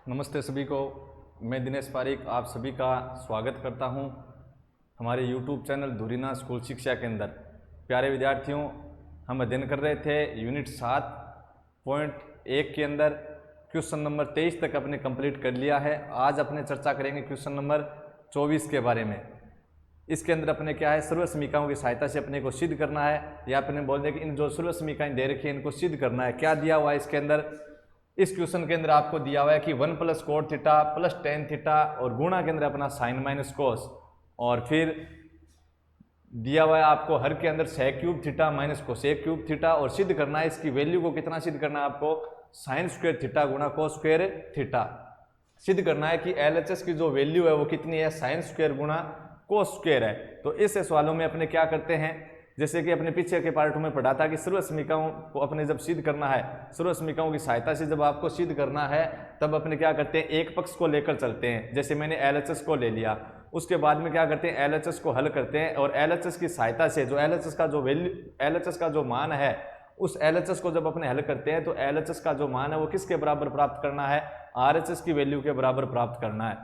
नमस्ते सभी को। मैं दिनेश पारिक आप सभी का स्वागत करता हूं हमारे YouTube चैनल धुरीना स्कूल शिक्षा के अंदर। प्यारे विद्यार्थियों, हम अध्ययन कर रहे थे यूनिट 7.1 के अंदर क्वेश्चन नंबर 23 तक अपने कंप्लीट कर लिया है। आज अपने चर्चा करेंगे क्वेश्चन नंबर 24 के बारे में। इसके अंदर अपने क्या है, सर्वसमीकाओं की सहायता से अपने को सिद्ध करना है, या अपने बोल दें कि इन जो सर्वसमीकाएं दे रखी है इनको सिद्ध करना है। क्या दिया हुआ है इसके अंदर? इस क्वेश्चन के अंदर आपको दिया हुआ है कि 1 + cot थीटा + tan थीटा और गुणा के अंदर अपना sin - cos, और फिर दिया हुआ है आपको हर के अंदर sec³ थीटा - cosec³ थीटा, और सिद्ध करना है इसकी वैल्यू को। कितना सिद्ध करना है आपको? sin² थीटा गुणा cos² थीटा। सिद्ध करना है कि LHS की जो वैल्यू है वो कितनी है, sin² गुणा cos² है। तो इस सवालों में अपने क्या करते हैं, जैसे कि अपने पीछे के पार्ट में पढ़ा था कि सर्वसमीकाओं को अपने जब सिद्ध करना है, सर्वसमीकाओं की सहायता से जब आपको सिद्ध करना है तब अपने क्या करते हैं, एक पक्ष को लेकर चलते हैं। जैसे मैंने LHS को ले लिया, उसके बाद में क्या करते हैं, LHS को हल करते हैं, और LHS की सहायता से जो LHS का जो वैल्यू, LHS का जो मान है, उस LHS को जब अपने हल करते हैं तो LHS का जो मान है वो किसके बराबर प्राप्त करना है, RHS की वैल्यू के बराबर प्राप्त करना है।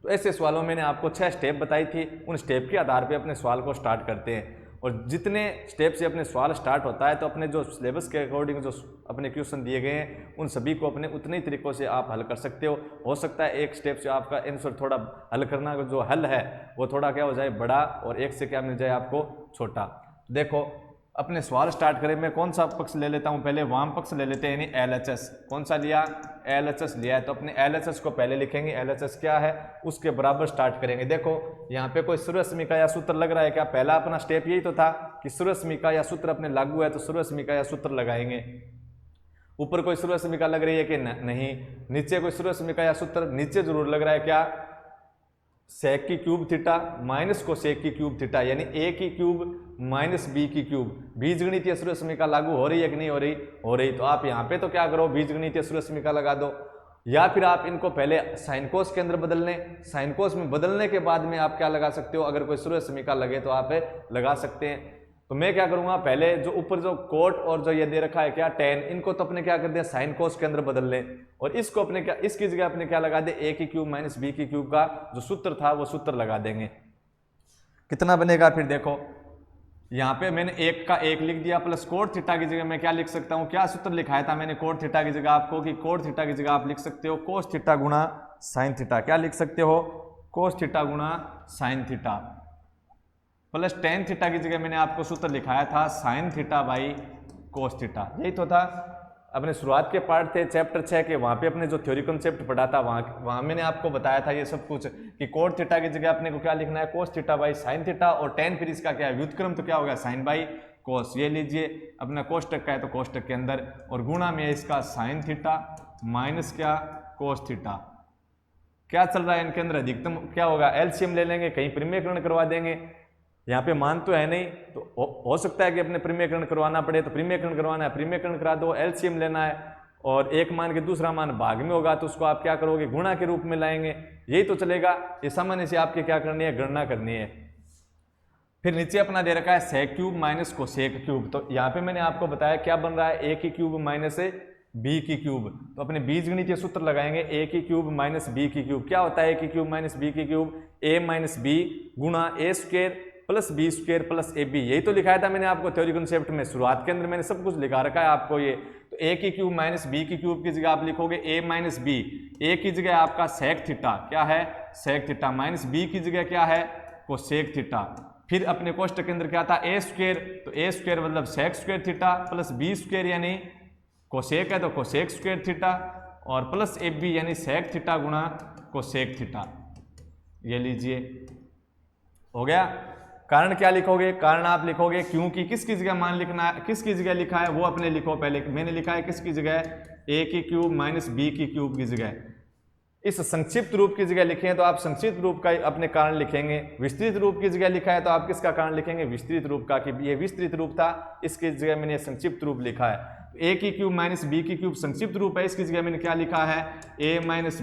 तो ऐसे सवालों में मैंने आपको 6 स्टेप बताई थी। उन स्टेप के आधार पे अपने सवाल को स्टार्ट करते हैं, और जितने स्टेप से अपने सवाल स्टार्ट होता है तो अपने जो सिलेबस के अकॉर्डिंग जो अपने क्वेश्चन दिए गए हैं उन सभी को अपने उतने ही तरीक़ों से आप हल कर सकते हो सकता है एक स्टेप से आपका आंसर थोड़ा हल करना जो हल है वो थोड़ा क्या हो जाए, बड़ा, और एक से क्या मिल जाए आपको, छोटा। देखो अपने सवाल स्टार्ट करें, मैं कौन सा पक्ष ले लेता हूं, पहले वाम पक्ष ले लेते हैं, यानी LHS। कौन सा लिया? LHS लिया है। तो अपने LHS को पहले लिखेंगे, LHS क्या है उसके बराबर स्टार्ट करेंगे। देखो यहाँ पे कोई सर्वसमीका या सूत्र लग रहा है क्या? पहला अपना स्टेप यही तो था कि सर्वसमीका या सूत्र अपने लागू है तो सर्वसमीका या सूत्र लगाएंगे। ऊपर कोई सर्वसमीका लग रही है कि नहीं? नीचे कोई सर्वसमीका या सूत्र नीचे जरूर लग रहा है। क्या? sec³ थीटा - cosec³ थीटा, यानी a³ - b³। बीजगणितीय सर्वसमीका लागू हो रही है कि नहीं हो रही? हो रही। तो आप यहाँ पे तो क्या करो, बीजगणितीय सर्वसमीका लगा दो, या फिर आप इनको पहले sin cos के अंदर बदल लें। sin cos में बदलने के बाद में आप क्या लगा सकते हो, अगर कोई सर्वसमीका लगे तो आप लगा सकते हैं। तो मैं क्या करूंगा, पहले जो ऊपर जो कोट और जो ये दे रखा है क्या, tan, इनको तो अपने क्या कर दिया, sin cos के अंदर बदल लें, और इसको अपने क्या, इसकी जगह अपने क्या लगा दे, a³ - b³ का जो सूत्र था वो सूत्र लगा देंगे। कितना बनेगा फिर? देखो यहाँ पे मैंने 1 का 1 लिख दिया, प्लस cot थीटा की जगह मैं क्या लिख सकता हूँ, क्या सूत्र लिखाया था मैंने cot थीटा की जगह आपको, कि cot थीटा की जगह आप लिख सकते हो cos थीटा गुणा sin थीटा। क्या लिख सकते हो? cos थीटा गुणा sin theta, plus tan theta की जगह मैंने आपको सूत्र लिखाया था sin theta by cos theta. यही तो था। अपने शुरुआत के पार्ट थे चैप्टर 6 के, वहाँ पे अपने जो थ्योरी कॉन्सेप्ट पढ़ा था वहाँ मैंने आपको बताया था ये सब कुछ, कि cot थीटा की जगह अपने को क्या लिखना है, cos theta by sin theta, और tan फिर इसका क्या है, व्युत्क्रम, तो क्या होगा, sin बाई cos। ये लीजिए अपना कोष्टक का है तो कोष्टक के अंदर, और गुणा में इसका sin थीटा माइनस क्या, cos थीटा। क्या चल रहा है इनके अंदर, अधिकतम क्या होगा, एलसीएम ले लेंगे, कहीं परिमेयकरण करवा देंगे। यहाँ पे मान तो है नहीं, तो हो सकता है कि अपने परिमेयकरण करवाना पड़े, तो परिमेयकरण करवाना है, परिमेयकरण करा दो, एलसीएम लेना है, और एक मान के दूसरा मान भाग में होगा तो उसको आप क्या करोगे, गुणा के रूप में लाएंगे। यही तो चलेगा। ये सामान्य से आपकी क्या करनी है, गणना करनी है। फिर नीचे अपना दे रखा है sec³ - cosec³। तो यहाँ पे मैंने आपको बताया क्या बन रहा है, a³ - b³। तो अपने बीजगणितीय सूत्र लगाएंगे, a³ - b³। क्या होता है a³ - b³? a - b गुणा a² plus b² plus ab। यही तो लिखाया था मैंने आपको थ्योरी कॉन्सेप्ट में, शुरुआत के अंदर मैंने सब कुछ लिखा रखा है आपको ये। तो a³ - b³ की जगह आप लिखोगे a - b। a की जगह आपका sec थीटा, क्या है, sec थीटा, माइनस b की जगह क्या है, cosec थीटा। फिर अपने कोष्टक के अंदर क्या था, a², तो a² मतलब sec² थीटा प्लस b² यानी cosec है तो cosec² थीटा, और प्लस ab यानी sec थीटा गुणा cosec थीटा। ये लीजिए, हो गया। कारण क्या लिखोगे, कारण आप लिखोगे क्योंकि किसकी जगह मान लिखना है, किसकी जगह लिखा है वो अपने लिखो। पहले मैंने लिखा है किसकी जगह, a³ - b³ की जगह। इस संक्षिप्त रूप की जगह लिखे हैं तो आप संक्षिप्त रूप का अपने कारण लिखेंगे। विस्तृत रूप की जगह लिखा है तो आप किसका कारण लिखेंगे, विस्तृत रूप का, कि ये विस्तृत रूप था, इसकी जगह मैंने संक्षिप्त रूप लिखा है। a³ - b³ संक्षिप्त रूप है, इसकी जगह मैंने क्या लिखा है, a -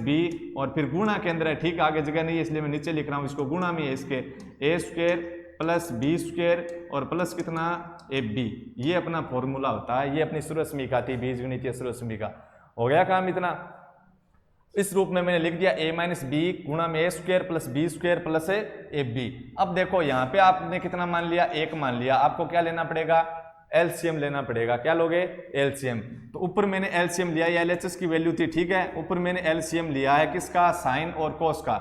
b, और फिर गुणा के अंदर है, ठीक, आगे जगह नहीं है इसलिए मैं नीचे लिख रहा हूँ, इसको गुणा में है इसके, a² प्लस b² और प्लस कितना, ab। ये अपना फॉर्मूला होता है, ये अपनी सर्वसमीका थी, बीजगणितीय सर्वसमीका। हो गया काम इतना। इस रूप में मैंने लिख दिया a माइनस बी गुणा में a square plus B square plus A B. अब देखो यहाँ पे आपने कितना मान लिया, 1 मान लिया, आपको क्या लेना पड़ेगा, एलसीएम लेना पड़ेगा। क्या लोगे, एलसीएम। तो ऊपर मैंने एलसीएम लिया, ये एलएचएस की वैल्यू थी, ठीक है। ऊपर मैंने एलसीएम लिया है किसका, साइन और कोस का।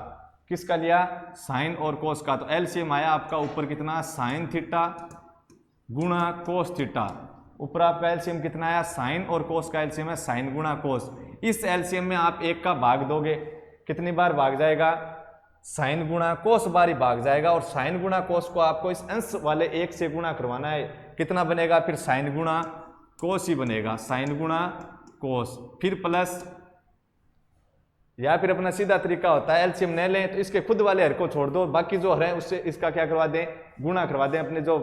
किसका लिया, साइन और कोस का। तो एलसीएम आया आपका ऊपर कितना, साइन थीटा गुणा कोस थीटा। ऊपर आपका एलसीएम कितना आया, साइन और कोस का एलसीएम है साइन गुणा कोस। इस एलसीएम में आप 1 का भाग दोगे, कितनी बार भाग जाएगा, साइन गुणा कोस बार ही भाग जाएगा। और साइन गुणा कोस को आपको इस अंश वाले 1 से गुणा करवाना है, कितना बनेगा फिर, साइन गुणा कोस ही बनेगा, साइन गुणा कोस। फिर प्लस, या फिर अपना सीधा तरीका होता है एलसीएम नहीं लें तो इसके खुद वाले हर को छोड़ दो, बाकी जो हर है उससे इसका क्या करवा दें, गुणा करवा दें। अपने जो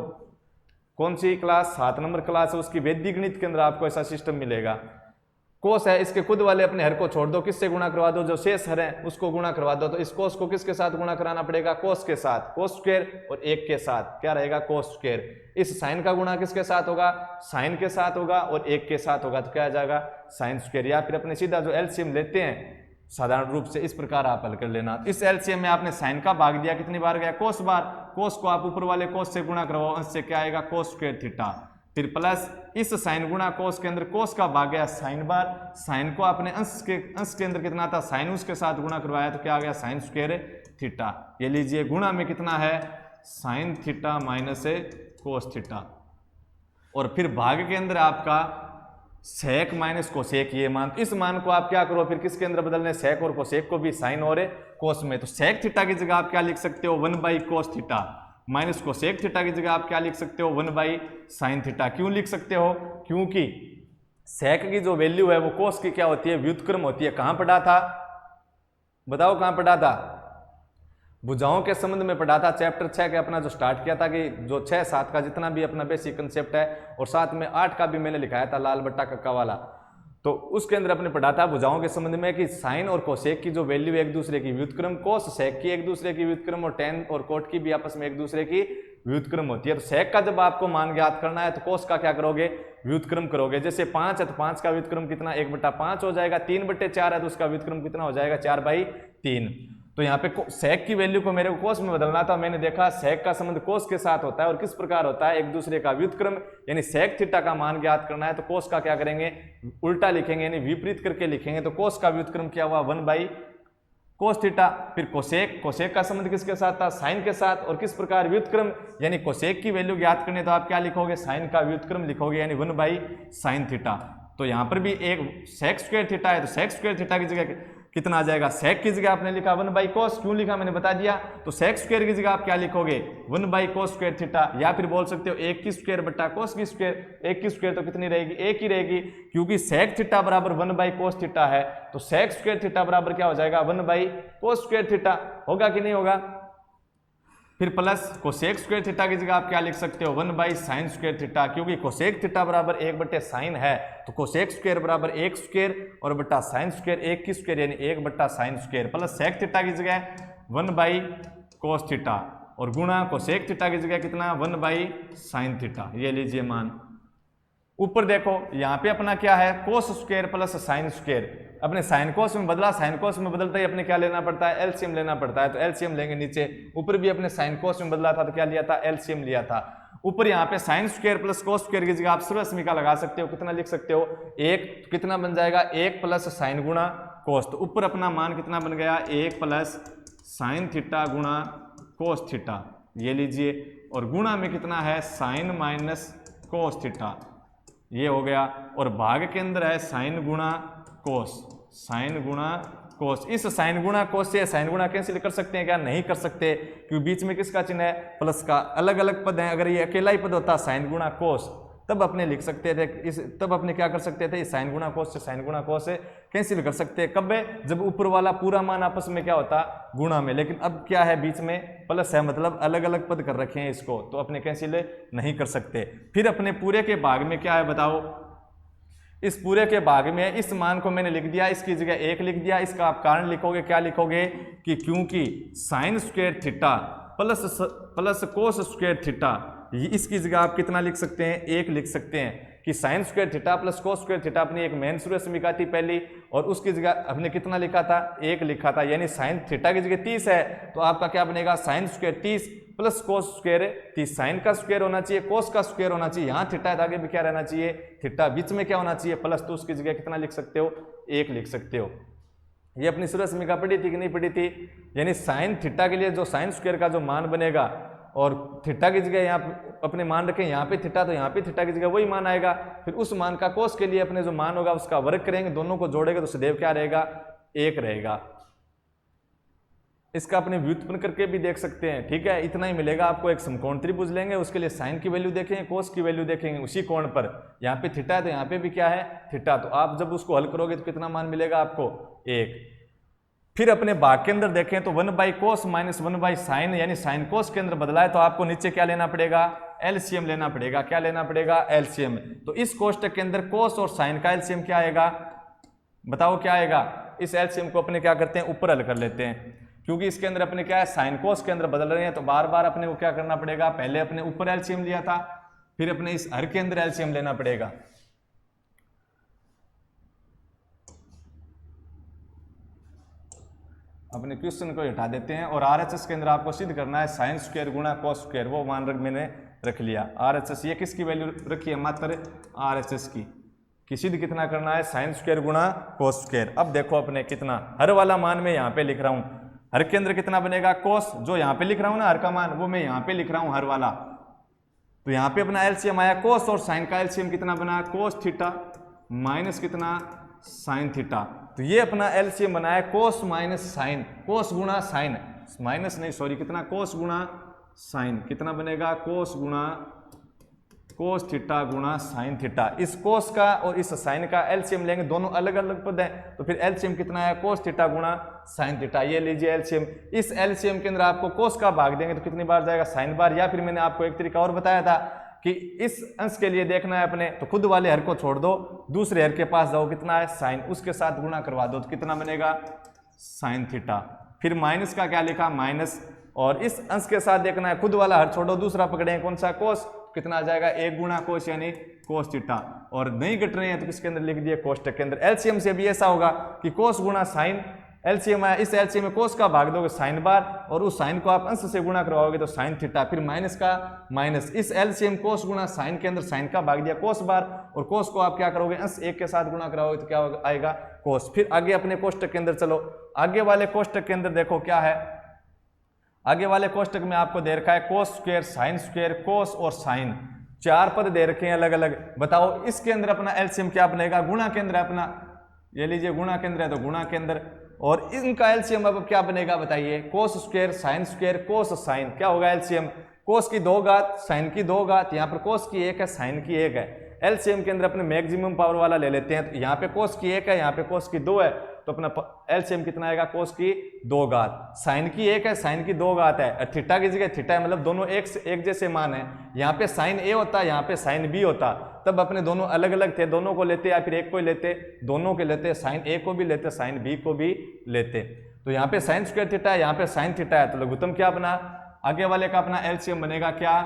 कौन सी क्लास, 7 नंबर क्लास है, उसकी वैदिक गणित के अंदर आपको ऐसा सिस्टम मिलेगा। कोस है, इसके खुद वाले अपने हर को छोड़ दो, किससे गुणा करवा दो, जो शेष हर है उसको गुणा करवा दो। तो इस कोस को किसके साथ गुणा कराना पड़ेगा, कोस के साथ, कोस स्क्वायर और 1 के साथ क्या रहेगा, कोस स्क्वायर। इस साइन का गुणा किसके साथ होगा, साइन के साथ होगा और 1 के साथ होगा, तो क्या आ जाएगा, साइन स्क्वायर। या फिर अपने सीधा जो एलसीएम लेते हैं साधारण रूप से, इस प्रकार आप हल कर लेना। इस एलसीएम में आपने साइन का भाग दिया, कितनी बार गया, कोस बार। कोस को आप ऊपर वाले कोस से गुणा करवाओ, अंश से क्या आएगा, कोस स्क्वायर थीटा। फिर प्लस इस साइन गुणा कोस के अंदर कोस का भाग गया साइन बार। साइन को आपने अंश के अंदर कितना था, साइन उसके साथ गुणा करवाया, तो क्या आ गया, साइन स्क्वायर थीटा। ये लीजिए गुणा में कितना है, sine theta minus cos theta. और फिर भाग के अंदर आपका सेक माइनस कोसेक, ये मान। इस मान को आप क्या करो, फिर किसके अंदर बदलने, सेक और कोसेक को भी साइन और कोस में। तो सेक थीटा की जगह आप क्या लिख सकते हो, 1 by cos theta, minus cosec theta की जगह आप क्या लिख सकते हो, 1 बाई साइन थीटा। क्यों लिख सकते हो, क्योंकि सेक की जो वैल्यू है वो कोस की क्या होती है, व्युत्क्रम होती है। कहां पढ़ा था, बताओ कहां पढ़ा था, भुजाओं के संबंध में पढ़ा था, चैप्टर 6 के अपना जो स्टार्ट किया था, कि जो 6, 7 का जितना भी अपना बेसिक कंसेप्ट है, और साथ में 8 का भी मैंने लिखाया था, लाल बट्टा कक्का वाला। तो उसके अंदर अपने पढ़ा था भुजाओं के संबंध में कि साइन और कोसेक की जो वैल्यू एक दूसरे की व्युत्क्रम, कोस सेक की एक दूसरे की व्युत्क्रम, और टेन और कोट की भी आपस में एक दूसरे की व्युत्क्रम होती है। तो सेक का जब आपको मान ज्ञात करना है तो कोस का क्या करोगे, व्युत्क्रम करोगे। जैसे 5 है तो 5 का व्युत्क्रम कितना, 1/5 हो जाएगा। 3/4 है तो उसका व्युत्क्रम कितना हो जाएगा, 4/3। तो यहाँ पे सेक की वैल्यू को मेरे को कोस में बदलना था। मैंने देखा सेक का संबंध कोस के साथ होता है, और किस प्रकार होता है, एक दूसरे का व्युत्क्रम, यानी सेक थीटा का मान ज्ञात करना है तो कोस का क्या करेंगे, उल्टा लिखेंगे, यानी विपरीत करके लिखेंगे। तो कोस का व्युत्क्रम क्या हुआ, 1 बाई कोस थीटा। फिर कोसेक, कोसेक का संबंध किसके साथ था, साइन के साथ, और किस प्रकार व्युत्क्रम, यानी कोसेक की वैल्यू ज्ञात करने तो आप क्या लिखोगे, साइन का व्युत्क्रम लिखोगे, यानी 1 बाई साइन थीटा। तो यहाँ पर भी एक सेक स्क्वायर थीटा है, तो सेक स्क्वायर थीटा की जगह कितना आ जाएगा, सेक की जगह आपने लिखा 1 बाई कोस। क्यों लिखा मैंने बता दिया। तो सेक स्क्वायर की जगह आप क्या लिखोगे, 1 बाई कोस स्क्वायर थीटा। या फिर बोल सकते हो 1 की स्क्वायर बट्टा कोस की स्क्वायर। 1 की स्क्वायर तो कितनी रहेगी, 1 ही रहेगी, क्योंकि सेक थीटा बराबर 1 बाई कोस थीटा है। तो सेक स्क्वायर थीटा बराबर क्या हो जाएगा, 1 बाई कोस स्क्वायर थीटा। होगा कि नहीं होगा। फिर प्लस कोसेक स्क्वायर थीटा की जगह आप क्या लिख सकते हो, 1 बाई साइन स्क्वायर थीटा, क्योंकि कोसेक थीटा बराबर 1/साइन है। तो कोसेक स्क्वायर बराबर 1 स्क्वायर और बट्टा साइन स्क्वायर 1 की स्क्वायर, यानी 1/साइन स्क्वायर, प्लस सेक थीटा की जगह 1 बाई कोस थीटा, और गुणा कोसेक थीटा की जगह कितना, 1 बाई साइन थीटा। ये लीजिए मान। ऊपर देखो यहाँ पे अपना क्या है, कोस स्क्वायर प्लस साइन स्क्वायर। अपने साइन कोस में बदला, साइन कोस में बदलते ही अपने क्या लेना पड़ता है, एलसीएम लेना पड़ता है। तो एलसीएम लेंगे नीचे। ऊपर भी अपने साइन कोस में बदला था तो क्या लिया था, एलसीएम लिया था। ऊपर यहाँ पे sine square plus cos square की जगह आप सर्वसमीका लगा सकते हो। कितना लिख सकते हो, 1, तो कितना बन जाएगा, 1 प्लस साइन गुणा कोस। तो ऊपर अपना मान कितना बन गया, 1 प्लस साइन थीटा गुणा कोस थीटा, ये लीजिए। और गुणा में कितना है, साइन माइनस कोस थीटा, ये हो गया। और भाग के अंदर है साइन गुणा कोस, साइन गुणा कोस। इस साइन गुणा कोस से साइन गुणा कैंसिल कर सकते हैं क्या, नहीं कर सकते, क्योंकि बीच में किसका चिन्ह है, प्लस का। अलग अलग पद हैं, अगर ये अकेला ही पद होता साइन गुणा कोस तब अपने लिख सकते थे तब अपने क्या कर सकते थे, साइन गुणा कोस से साइन गुणा कोस से कैंसिल कर सकते हैं। कब है, जब ऊपर वाला पूरा मान आपस में क्या होता, गुणा में। लेकिन अब क्या है, बीच में प्लस है, मतलब अलग अलग पद कर रखे हैं इसको, तो अपने कैंसिल नहीं कर सकते। फिर अपने पूरे के भाग में क्या है बताओ, इस पूरे के भाग में इस मान को मैंने लिख दिया, इसकी जगह 1 लिख दिया। इसका आप कारण लिखोगे, क्या लिखोगे कि क्योंकि sign square theta plus cos square theta, इसकी जगह आप कितना लिख सकते हैं, 1 लिख सकते हैं। कि sign square theta plus cos square theta अपनी एक मेन सूर्य समीका थी पहली, और उसकी जगह हमने कितना लिखा था, 1 लिखा था, यानी साइन थीटा की जगह 30 है तो आपका क्या बनेगा, sine square 30 plus cos square 30, sine का स्क्वायर होना चाहिए, कोस का स्क्वायर होना चाहिए, यहाँ थीटा है तो आगे भी क्या रहना चाहिए, थीटा, बीच में क्या होना चाहिए, प्लस, तो उसकी जगह कितना लिख सकते हो, 1 लिख सकते हो। ये अपनी सूर्य समीका पढ़ी थी कि नहीं पढ़ी थी, यानी साइन थीटा के लिए जो साइन स्क्वायर का जो मान बनेगा और थीटा की जगह यहाँ अपने मान रखें, यहाँ पे थीटा तो यहाँ पे थीटा की जगह वही मान आएगा, फिर उस मान का कोस के लिए अपने जो मान होगा उसका वर्ग करेंगे, दोनों को जोड़ेंगे तो सदैव क्या रहेगा, 1 रहेगा। इसका अपने व्युत्पन्न करके भी देख सकते हैं, ठीक है, इतना ही मिलेगा आपको। एक समकोण त्रिभुज लेंगे, उसके लिए साइन की वैल्यू देखेंगे, कोस की वैल्यू देखेंगे उसी कोण पर, यहाँ पे थीटा है तो यहाँ पे भी क्या है, थीटा, तो आप जब उसको हल करोगे तो कितना मान मिलेगा आपको, 1। फिर अपने भाग के अंदर देखें तो 1/cos माइनस 1/sin, यानी साइन कोस के अंदर बदला है तो आपको नीचे क्या लेना पड़ेगा, एलसीएम लेना पड़ेगा। क्या लेना पड़ेगा, एलसीएम। तो इस कोष्टक के अंदर कोस और साइन का एलसीएम क्या आएगा, बताओ क्या आएगा। इस एलसीएम को अपने क्या करते हैं, ऊपर हल कर लेते हैं, क्योंकि इसके अंदर अपने क्या है, साइन कोस के अंदर बदल रहे हैं तो बार बार अपने को क्या करना पड़ेगा, पहले अपने ऊपर एलसीएम लिया था, फिर अपने इस हर के अंदर एलसीएम लेना पड़ेगा। अपने क्वेश्चन को हटा देते हैं और आरएचएस के अंदर आपको सिद्ध करना है साइन स्क्वायर गुणा कोस स्क्वायर, वो मान मैंने रख लिया। आरएचएस ये किसकी वैल्यू रखी है, मात्र आरएचएस की सिद्ध कितना करना है, साइन स्क्वायर गुणा कोस स्क्वायर। अब देखो अपने कितना, हर वाला मान मैं यहाँ पे लिख रहा हूँ, हर के अंदर कितना बनेगा, कोस, जो यहाँ पे लिख रहा हूँ ना हर का मान, वो मैं यहाँ पे लिख रहा हूँ हर वाला, तो यहाँ पे अपना एलसीएम आया कोस, और साइन का एलसीएम कितना बना, कोस थीटा माइनस कितना, साइन थीटा। तो ये अपना एलसीएम बना है कोस माइनस साइन, कोस गुणा साइन, माइनस नहीं सॉरी, कितना, कोस गुणा साइन, कितना बनेगा, कोस गुणा कोस थीटा गुणा साइन थीटा। इस कोस का और इस साइन का एलसीएम लेंगे, दोनों अलग अलग पद हैं, तो फिर एलसीएम कितना है, कोस थीटा गुणा साइन थीटा। ये लीजिए एलसीएम, इस एलसीएम के अंदर आपको कोस का भाग देंगे तो कितनी बार जाएगा, साइन बार, या फिर मैंने आपको एक तरीका और बताया था कि इस अंश के लिए देखना है अपने, तो खुद वाले हर को छोड़ दो, दूसरे हर के पास जाओ, कितना है साइन, उसके साथ गुणा करवा दो तो कितना बनेगा, साइन थीटा। फिर माइनस का क्या लिखा, माइनस, और इस अंश के साथ देखना है, खुद वाला हर छोड़ो, दूसरा पकड़े कौन सा, कोस, कितना आ जाएगा, 1 गुणा कोस यानी कोस थीटा। और नहीं घट रहे हैं तो किसके अंदर लिख दिए, कोष्टक के अंदर। एलसीएम से भी ऐसा होगा कि कोस गुणा साइन, एलसीएम आया, इस एलसीएम में कोस का भाग दोगे साइन बार, और उस साइन को आप अंश से गुणा करवाओगे तो साइन थीटा, फिर माइनस का माइनस, इस एलसीएम कोस गुणा साइन के अंदर साइन का भाग दिया कोस बार, और कोस को आप क्या करोगे, अंश 1 के साथ गुणा कराओगे तो क्या आएगा, कोस। फिर आगे अपने कोष्टक के अंदर चलो, आगे वाले कोष्टक के अंदर देखो क्या है, आगे वाले कोष्टक में आपको दे रखा है कोस स्क्वायर, साइन स्क्वायर, कोस और साइन, 4 पद दे रखे हैं अलग अलग। बताओ इसके अंदर अपना एलसीएम क्या बनेगा, गुणा के अंदर अपना, ये लीजिए गुणा के अंदर है तो गुणा के अंदर, और इनका एलसीएम अब क्या बनेगा बताइए, कोस स्क्वायर साइन स्क्वायर कोस साइन, क्या होगा एलसीएम, कोस की 2 घात साइन की 2 घात, यहाँ पर कोस की 1 है साइन की 1 है। एलसीएम के अंदर अपने मैक्सिमम पावर वाला ले लेते हैं, तो यहाँ पे कोस की 1 है, यहाँ पे कोस की 2 है, तो अपना एलसीएम कितना आएगा, कोस की 2 घात, साइन की 1 है, साइन की 2 घात है, थीटा की जगह थीटा है, मतलब दोनों एक जैसे मान है। यहाँ पे साइन ए होता, यहाँ पे साइन बी होता, तब अपने दोनों अलग अलग थे, दोनों को लेते या फिर एक को ही लेते, दोनों के लेते, साइन ए को भी लेते, साइन बी को भी लेते। तो यहाँ पे साइन स्क्वायर थीटा है, यहाँ पे साइन थीटा है, तो लघुत्तम क्या बना, आगे वाले का अपना एलसीएम बनेगा क्या,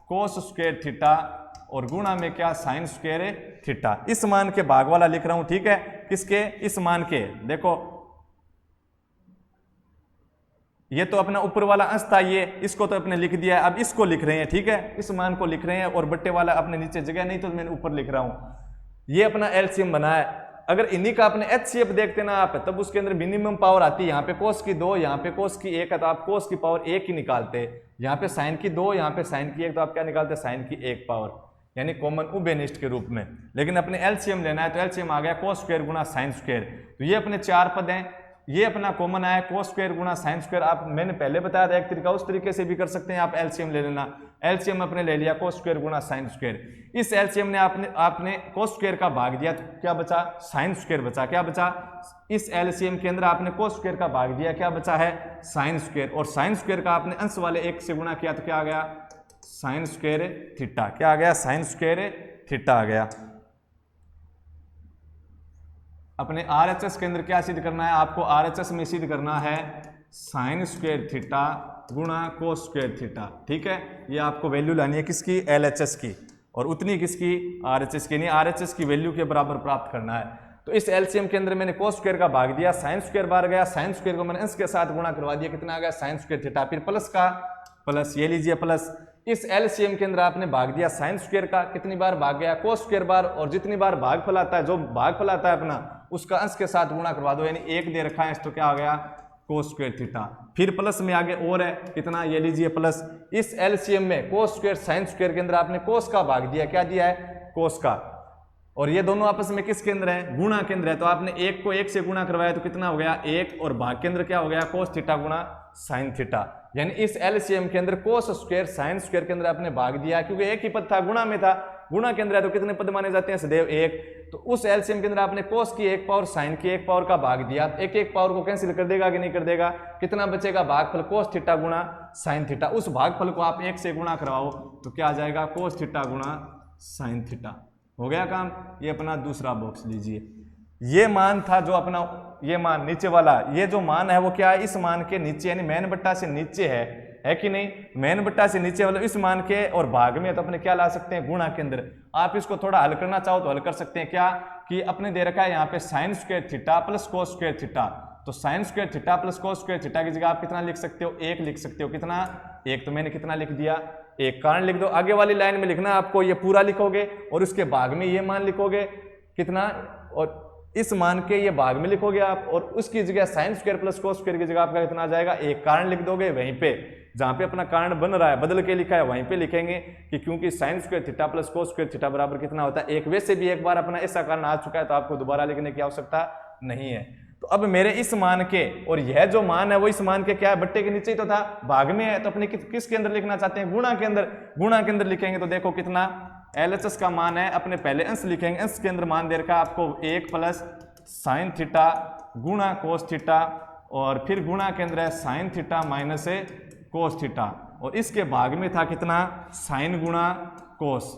कोस स्क्वायर थीटा, और गुणा में क्या, साइन स्क्वायर थीटा। इस मान के भाग वाला लिख रहा हूं, ठीक है, किसके, इस मान के, देखो ये तो अपना ऊपर वाला अंश था, ये इसको तो अपने लिख दिया है, अब इसको लिख रहे हैं, ठीक है, इस मान को लिख रहे हैं, और बट्टे वाला अपने नीचे जगह नहीं तो मैंने ऊपर लिख रहा हूं। ये अपना एलसीएम बना है। अगर इन्हीं का अपने एचसीएफ देखते ना आप, तब उसके अंदर मिनिमम पावर आती है, यहाँ पे कोस की 2, यहाँ पे कोस की 1 है, तो आप कोस की पावर 1 ही निकालते, यहाँ पे साइन की 2, यहाँ पे साइन की 1, तो आप क्या निकालते, साइन की 1 पावर, यानी कॉमन उभयनिष्ठ के रूप में। लेकिन अपने एलसीएम लेना है तो एलसीएम आ गया कोस स्क्वायर गुणा साइन स्क्वायर, तो ये अपने 4 पद हैं, ये अपना कॉमन आया कोस स्क्वायर गुणा साइन स्क्वायर। आप मैंने पहले बताया था एक तरीका, उस तरीके से भी कर सकते हैं आप, एलसीएम ले लेना, एलसीएम अपने ले लिया कोस स्क्वायर गुणा साइन स्क्वायर। इस एलसीएम ने आपने कोस स्क्वायर का भाग दिया तो क्या बचा, साइन स्क्वायर बचा, क्या बचा, इस एलसीएम के अंदर आपने कोस स्क्वायर का भाग दिया, क्या बचा है, साइन स्क्वायर, और साइन स्क्वायर का आपने अंश वाले 1 से गुणा किया तो क्या आ गया, साइन स्क्वायर थीटा, क्या आ गया, साइन स्क्वायर थीटा आ गया। अपने आरएचएस के अंदर क्या सिद्ध करना है आपको, आरएचएस में सिद्ध करना है साइन स्क्वायर थीटा गुणा कोस स्क्वायर थीटा, ठीक है, ये आपको वैल्यू लानी है किसकी, एलएचएस की। और उतनी किसकी, RHS की, यानी RHS की वैल्यू के बराबर प्राप्त करना है। तो इस एलसीएम के अंदर मैंने कोस स्क्वायर का भाग दिया, साइन स्क्वायर बाहर गया, साइन स्क्वायर को मैंने अंश के साथ गुणा करवा दिया, कितना आ गया साइन स्क्वायर थीटा, फिर प्लस का प्लस, ये लीजिए प्लस। इस एलसीएम के अंदर आपने भाग दिया साइन स्क्वायर का, कितनी बार भाग गया कोस स्क्वायर बार, और जितनी बार भागफल आता है, जो भागफल आता है अपना, उसका अंश के साथ गुणा करवा दो, यानी 1 दे रखा है तो क्या हो गया कोस स्क्वायर थीटा। फिर प्लस में आगे और है कितना, ये लीजिए प्लस। इस एलसीएम में कोस स्क्वायर साइन स्क्वायर के अंदर आपने कोस का भाग दिया, क्या दिया है कोस का, और ये दोनों आपस में किस केंद्र है, गुणा केंद्र है। तो आपने 1 को 1 से गुणा करवाया तो कितना हो गया 1, और भाग केंद्र क्या हो गया कोस थीटा गुणा साइन थीटा। यानी इस एलसीएम के अंदर कोस स्क्वायर साइन स्क्वायर के अंदर आपने भाग दिया, क्योंकि एक ही पद था, गुणा में था, गुणा केंद्र है तो कितने पद माने जाते हैं सदैव 1। तो उस एलसीएम के अंदर आपने कोस की 1 पावर साइन की 1 पावर का भाग दिया, एक एक पावर को कैंसिल कर देगा कि नहीं कर देगा, कितना बचेगा भागफल कोस थीटा गुणा साइन थीटा। उस भागफल को आप 1 से गुणा करवाओ तो क्या आ जाएगा कोस थीटा गुणा साइन थीटा। हो गया काम। ये अपना दूसरा बॉक्स लीजिए, ये मान था जो अपना, ये मान नीचे वाला, ये जो मान है वो क्या है, इस मान के नीचे, यानी मेन बट्टा से नीचे है कि नहीं, मेन बट्टा से नीचे वाला इस मान के, और भाग में तो अपने क्या ला सकते हैं गुणा के अंदर। आप इसको थोड़ा हल करना चाहो तो हल कर सकते हैं, क्या कि अपने दे रखा है यहाँ पे sine square theta plus cos square theta, तो sine square theta plus cos square theta की जगह आप कितना लिख सकते हो 1 लिख सकते हो, कितना 1, तो मैंने कितना लिख दिया 1, कारण लिख दो। आगे वाली लाइन में लिखना आपको, ये पूरा लिखोगे और उसके भाग में ये मान लिखोगे कितना, और इस मान के ये भाग में लिखोगे आप, और उसकी जगह sine square plus cos square की जगह आपका कितना आ जाएगा 1, कारण लिख दोगे वहीं पे जहां पे अपना कारण बन रहा है, बदल के लिखा है वहीं पे लिखेंगे कि क्योंकि sign square theta plus cos square theta बराबर कितना होता है 1। वैसे भी एक बार अपना ऐसा कारण आ चुका है तो आपको दोबारा लिखने की आवश्यकता नहीं है। तो अब मेरे इस मान के, और यह जो मान है वो इस मान के क्या है, बट्टे के नीचे ही तो था, भाग में है, तो अपने किस के अंदर लिखना चाहते हैं, गुणा के अंदर। गुणा के अंदर लिखेंगे तो देखो कितना LHS का मान है, अपने पहले अंश लिखेंगे, अंश के अंदर मान दे रखा आपको 1 प्लस साइन थीटा गुणा कोस थीटा, और फिर गुणा के अंदर है sine theta minus cos theta, और इसके भाग में था कितना साइन गुणा कोस।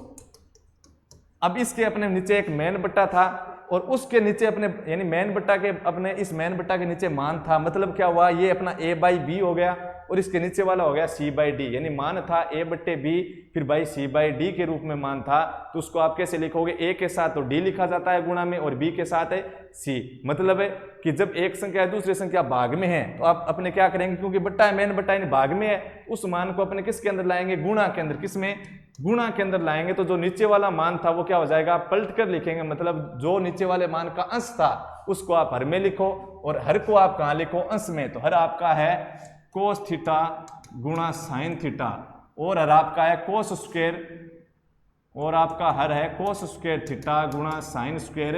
अब इसके अपने नीचे एक मेन बट्टा था, और उसके नीचे अपने, यानी मेन बट्टा के अपने, इस मेन बट्टा के नीचे मान था, मतलब क्या हुआ, ये अपना a/b हो गया, और इसके नीचे वाला हो गया c/d, यानी मान था a/b फिर बाई c/d के रूप में मान था। तो उसको आप कैसे लिखोगे, a के साथ तो d लिखा जाता है गुणा में, और b के साथ है c। मतलब है कि जब एक संख्या दूसरी संख्या भाग में है तो आप अपने क्या करेंगे, क्योंकि बट्टा है, मेन बट्टा यानी भाग में है, उस मान को अपने किसके अंदर लाएंगे, गुणा के अंदर। किसमें, गुणा के अंदर लाएंगे, तो जो नीचे वाला मान था वो क्या हो जाएगा, पलट कर लिखेंगे, मतलब जो नीचे वाले मान का अंश था उसको आप हर में लिखो, और हर को आप कहाँ लिखो, अंश में। तो हर आपका है कोस थीटा गुणा साइन थीटा, और हर आपका है कोस स्क्वायर, और आपका हर है कोस स्क्वायर थीटा गुणा साइन स्क्वायर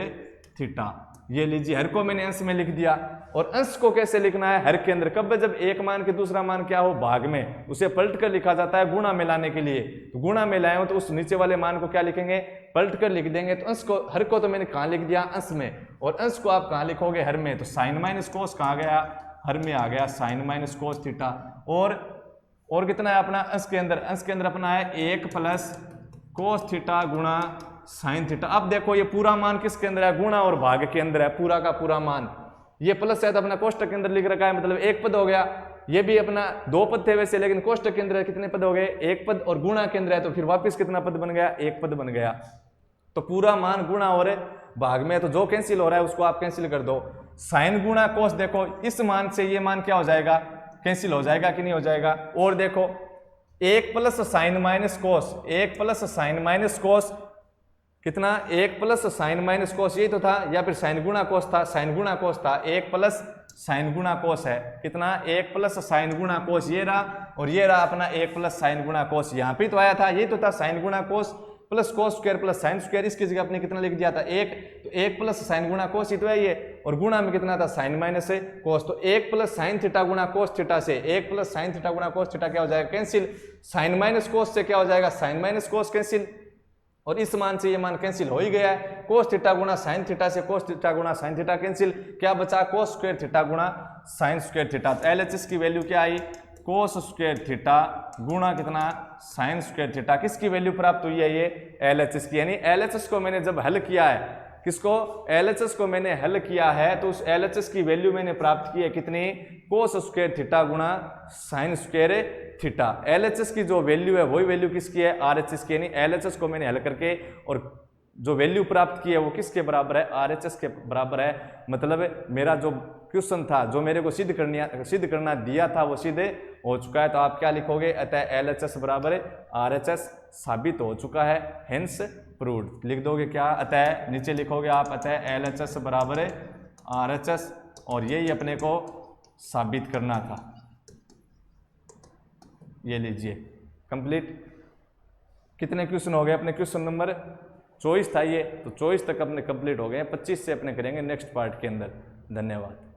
थीटा। ये लीजिए, हर को मैंने अंश में लिख दिया। और अंश को कैसे लिखना है, हर के अंदर, कब, जब एक मान के दूसरा मान क्या हो, भाग में, उसे पलट कर लिखा जाता है गुणा में लाने के लिए। तो गुणा में लाए हो तो उस नीचे वाले मान को क्या लिखेंगे, पलट कर लिख देंगे। तो अंश को, हर को तो मैंने कहाँ लिख दिया, अंश में, और अंश को आप कहाँ लिखोगे, हर में। तो साइन माइनस कोस कहाँ गया, हर में आ गया साइन माइनस कोस थीटा। और कितना है अपना अंश के अंदर, अंश के अंदर अपना है 1 प्लस कोस थीटा गुणा साइन थीटा। अब देखो ये पूरा मान किसके अंदर है, गुणा और भाग के अंदर है, पूरा का पूरा मान। ये प्लस है तो अपना कोष्टक के अंदर लिख रखा है, मतलब 1 पद हो गया। ये भी अपना 2 पद थे वैसे, लेकिन कोष्टक के अंदर कितने पद हो गए, 1 पद, और गुणा के अंदर है तो फिर वापस कितना पद बन गया, 1 पद बन गया। तो पूरा मान गुणा और भाग में है, तो जो कैंसिल हो रहा है उसको आप कैंसिल कर दो। साइन गुणा कोस, देखो इस मान से ये मान क्या हो जाएगा, कैंसिल हो जाएगा कि नहीं हो जाएगा। और देखो 1 plus sign minus cos, 1 plus sign minus cos कितना, 1 प्लस साइन माइनस कोस, यही तो था, या फिर साइन गुणा कोस था, साइन गुणा कोस था, 1 प्लस साइन गुणा कोस है कितना, 1 प्लस साइन गुणा कोस, ये रहा, और ये रहा अपना 1 प्लस साइन गुणा कोस। यहाँ पे तो आया था, ये तो था साइन गुणा cos plus cos square plus sine square, इसकी जगह आपने कितना लिख दिया था 1, तो 1 प्लस साइन गुणा कोस ही तो है ये, और गुणा में कितना था साइन माइनस है कोस, तो 1 प्लस साइन थीटा गुणा कोस थीटा से 1 प्लस साइन थीटा गुणा कोस थीटा क्या हो जाएगा, कैंसिल। साइन माइनस कोस से क्या हो जाएगा, साइन माइनस कोस कैंसिल, और इस मान से ये मान कैंसिल हो ही गया है। कोस थीटा गुणा साइन थीटा से कोस थीटा गुणा साइन थीटा कैंसिल, क्या बचा, कोस स्क्वायर थीटा गुणा साइन स्क्वायर थीटा। तो LHS की वैल्यू क्या आई, कोस स्क्वायर थीटा गुणा कितना, साइन स्क्वायर थीटा। किसकी वैल्यू प्राप्त हुई है, ये LHS की। यानी LHS को मैंने जब हल किया है, किसको, LHS को मैंने हल किया है, तो उस LHS की वैल्यू मैंने प्राप्त की है कितनी, कोस स्क्वायर थीटा गुणा साइन स्क्वायर थीटा। LHS की जो वैल्यू है वही वैल्यू किसकी है, RHS की, यानी LHS को मैंने हल करके और जो वैल्यू प्राप्त की है वो किसके बराबर है, RHS के बराबर है। मतलब मेरा जो क्वेश्चन था, जो मेरे को सिद्ध करना दिया था, वो सिद्ध हो चुका है। तो आप क्या लिखोगे, अतः LHS बराबर RHS साबित हो चुका है, हेंस प्रूव्ड। लिख दोगे क्या, अतः नीचे लिखोगे आप, अतः LHS बराबर RHS, और यही अपने को साबित करना था। ये लीजिए कंप्लीट। कितने क्वेश्चन हो गए अपने, क्वेश्चन नंबर 24 था ये, तो 24 तक अपने कंप्लीट हो गए। 25 से अपने करेंगे नेक्स्ट पार्ट के अंदर। धन्यवाद।